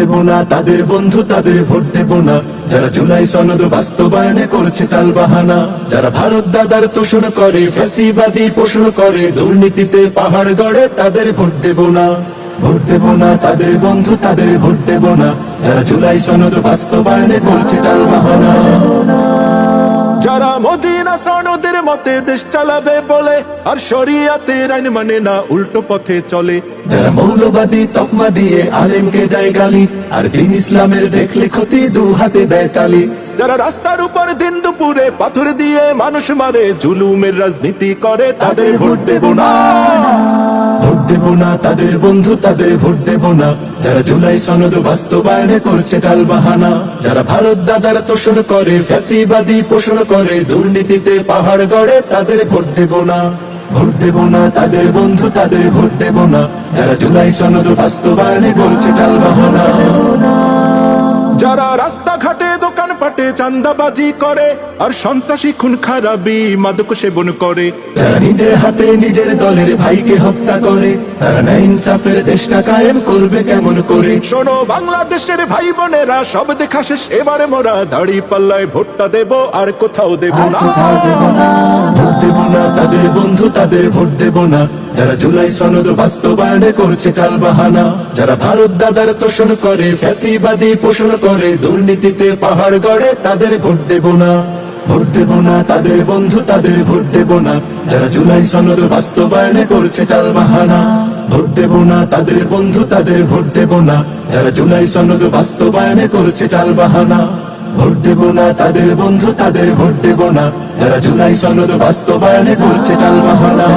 দেব না তাদের বন্ধু তাদের ভোট দেব না যারা জুলাই সনদ বাস্তবায়নে করছে টালবাহানা, যারা ভারত দাদার তোষণ করে ফ্যাসিবাদী পোষণ করে দুর্নীতিতে পাহাড় গড়ে তাদের ভোট দেব না। ভোট দেব না তাদের বন্ধু তাদের ভোট দেব না যারা জুলাই সনদ বাস্তবায়নে করছে টালবাহানা। যারা মদিনা সনদের মতে দেশ চালাবে বলে আর শরিয়াতের আইন মানে না উল্টো পথে চলে, যারা মৌলবাদী তকমা দিয়ে আলেমকে দেয় গালি আর দিন ইসলামের দেখলে ক্ষতি দু হাতে দেয় তালি, যারা রাস্তার উপর দিন দুপুরে পাথর দিয়ে মানুষ মারে জুলুমের রাজনীতি করে তাদের ভোট দেব না। ভোট দেব না তাদের বন্ধু তাদের ভোট দেব না যারা জুলাই সনদ বাস্তবায়নে করছে টালবাহানা, যারা ভারত দাদার তোষণ করে ফ্যাসিবাদী পোষণ করে দুর্নীতিতে পাহাড় গড়ে তাদের ভোট দেব না। ভোট দেব না তাদের বন্ধু তাদের ভোট দেব না যারা জুলাই সনদ বাস্তবায়নে করছে টালবাহানা। যারা রাস্তাঘাটে দোকানপাটে চাঁদাবাজি করে আর সন্ত্রাসী খুন খারাপি মাদক সেবন করে, যারা নিজের হাতে নিজের দলের ভাইকে হত্যা করে তারা না ইনসাফের দেশটা কায়েম করবে কেমন করে। শোনো বাংলাদেশের ভাই বোনেরা সব দেখা শেষ এবারে মোরা দাড়ি পাল্লায় ভোটটা দেব আর কোথাও দেব না। ভোট দেব না তাদের বন্ধু তাদের ভোট দেব না যারা জুলাই সনদ বাস্তবায়নে করছে টালবাহানা, যারা ভারত দাদার তোষণ করে ফ্যাসিবাদী পোষণ করে দুর্নীতিতে পাহাড় গড়ে তাদের ভোট দেব না। ভোট দেব না তাদের বন্ধু তাদের ভোট দেব না যারা জুলাই সনদ বাস্তবায়নে করছে টালবাহানা। ভোট দেব না তাদের বন্ধু তাদের ভোট দেব না যারা জুলাই সনদ বাস্তবায়নে করছে টালবাহানা। ভোট দেব না তাদের বন্ধু তাদের ভোট দেব না যারা জুলাই সনদ বাস্তবায়নে করছে টালবাহানা।